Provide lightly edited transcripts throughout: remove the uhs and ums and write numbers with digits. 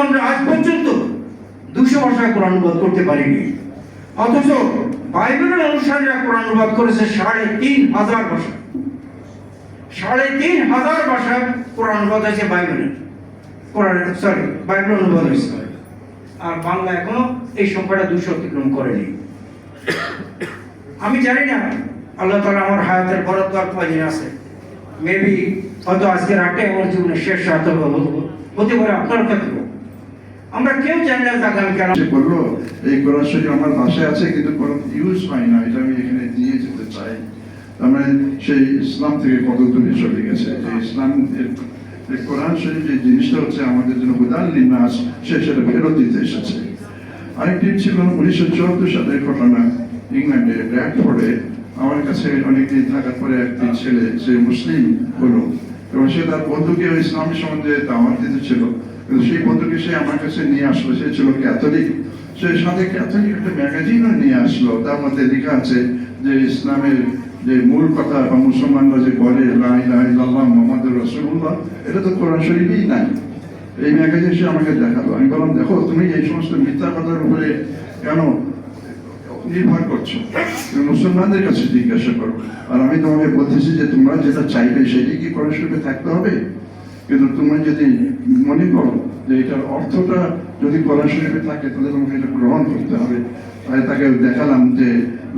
আমরা আজ পর্যন্ত 200 ভাষায় কোরআন অনুবাদ করতে পারিনি, অথচ বাইবেলের অনুসারীরা কোরআন অনুবাদ করেছে 3,500 ভাষা। 3,500 ভাষায় কোরআন অনুবাদ হয়েছে বাইবেলের, বাইবেল অনুবাদ হয়েছে। আর বাংলা এখনো এই সংখ্যাটা 200 অতিক্রম করেনি। আমি জানি না আল্লাহ তাআলা আমার হায়াতের বরাদ্দ আর কয়দিন আছে। মেবি হয়তো আজকে রাতে আমার জীবনের শেষ রাত হতে পারে, আপনার ক্ষেত্রে আমরা কেউ জানি না আগামী কেন বললো এই কোরআন শরীফ আমার ভাষায় আছে কিন্তু কোরআন ইউজ হয় না, এটা আমি এখানে নিয়ে যেতে চাই। মানে সেই ইসলাম থেকে কত দূরে চলে গেছে। ইসলাম কোরআন শরীফ যে জিনিসটা হচ্ছে আমাদের জন্য হুদাল লিন্নাস, সেটা ফেরত দিতে এসেছে। আরেকটি ছিল 1974 সালের ঘটনা, ইংল্যান্ডে ব্র্যাডফোর্ডে। আমার কাছে অনেকদিন থাকার পরে একটি ছেলে, সে মুসলিম হলো এবং সে তার বন্ধুকে ইসলামী সম্বন্ধে দাওয়াত দিতে ছিল, কিন্তু সেই বন্ধুকে সে আমার কাছে নিয়ে আসলো। সে ছিল ক্যাথলিক, সে সাথে ক্যাথলিক একটা ম্যাগাজিনও নিয়ে আসলো। তার মধ্যে লেখা আছে যে ইসলামের যে মূল কথা বা মুসলমানরা যে বলে লা ইলাহা ইল্লাল্লাহ মুহাম্মাদুর রাসূলুল্লাহ, এটা তো কোরআন শরীফেই নাই। এই ম্যাগাজিন সে আমাকে দেখালো। আমি বললাম, দেখো তুমি এই সমস্ত মিথ্যা কথার উপরে কেন নির্ভর করছো, মুসলমানদের কাছে জিজ্ঞাসা করো। আর আমি তোমাকে বলতেছি যে তোমরা যেটা চাইবে সেটাই কি কোরআন শরীফে থাকতে হবে? কিন্তু তুমি যদি মনে করো যে এটার অর্থটা যদি কোরআন শরীফে থাকে তাহলে তোমাকে এটা গ্রহণ করতে হবে। তাই তাকে দেখালাম যে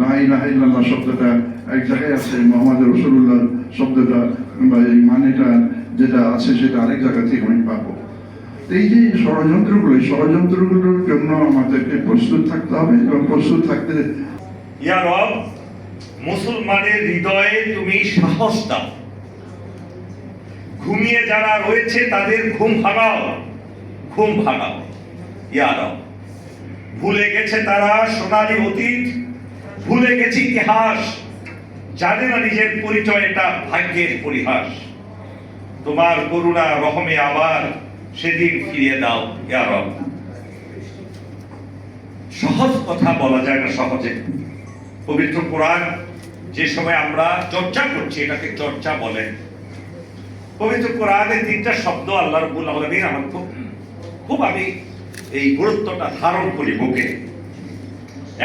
লা ইলাহা ইল্লাল্লাহ শব্দটা এক জায়গায় আছে, মুহাম্মদ রাসূলুল্লাহ শব্দটা বা এই মানেটা যেটা আছে সেটা আরেক জায়গা থেকে আমি পাবো। এই যে ষড়যন্ত্রগুলোর জন্য আমাদেরকে প্রস্তুত থাকতে হবে এবং প্রস্তুত থাকতে ইয়া রব, মুসলমানের হৃদয়ে তুমি সাহস দাও। ঘুমিয়ে যারা রয়েছে তাদের ঘুম ভাঙাও, ঘুম ভাঙাও ইয়া রব। ভুলে গেছে তারা সোনালী অতীত, ভুলে গেছে ইতিহাস, জানে না নিজের পরিচয়, এটা ভাগ্যের পরিহাস। তোমার করুণা রহমে আবার সেদিন ফিরিয়ে দাও ইয়া রব। সহজ কথা বলা যায় না সহজে। পবিত্র কোরআন যে সময় আমরা চর্চা করছি, এটাকে চর্চা বলে। পবিত্র কোরআনের 3টা শব্দ আল্লাহ রাব্বুল আলামিন আমার খুব আমি এই গুরুত্বটা ধারণ করি বুকে।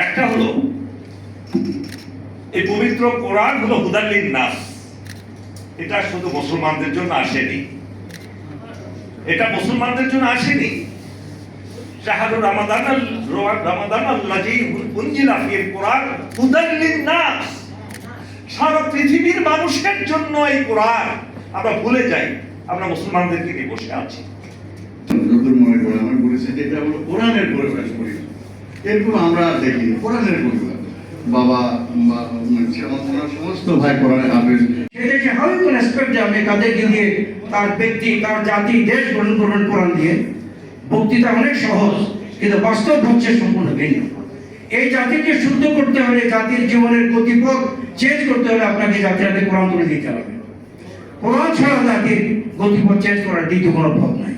একটা হলো এই পবিত্র কোরআন হলো হুদাল লিন্নাস। এটা শুধু মুসলমানদের জন্য আসেনি, এটা মুসলমানদের জন্য আসেনি। শাহরু রমাদান আল্লাযী উনজিলা ফীহিল কোরআন হুদাল লিন্নাস, সারা পৃথিবীর মানুষের জন্য এই কোরআন। আমরা ভুলে যাই আমরা মুসলমানদেরকে নিয়ে বসে আছি। যতদূর মনে করে আমি বলেছি যে এটা হলো কোরআনের পরিবেশ করি, এরকম আমরা দেখি কোরআনের পরিবেশ। বাবা সমস্ত ভাই কোরআনের হাফেজ। সেটাকে হাউ ইউ ক্যান এক্সপেক্ট যে আপনি কাদেরকে দিয়ে তার ব্যক্তি, তার জাতি, দেশ গ্রহণ করবেন কোরআন দিয়ে? বক্তৃতা অনেক সহজ, কিন্তু বাস্তব হচ্ছে সম্পূর্ণ ভিন্ন। এই জাতিকে শুদ্ধ করতে হলে, জাতির জীবনের গতিপথ চেঞ্জ করতে হলে আপনাকে জাতির হাতে কোরআন তুলে দিতে হবে। কোরআন ছাড়া জাতির গতিপথ চেঞ্জ করার দ্বিতীয় কোনো পথ নাই।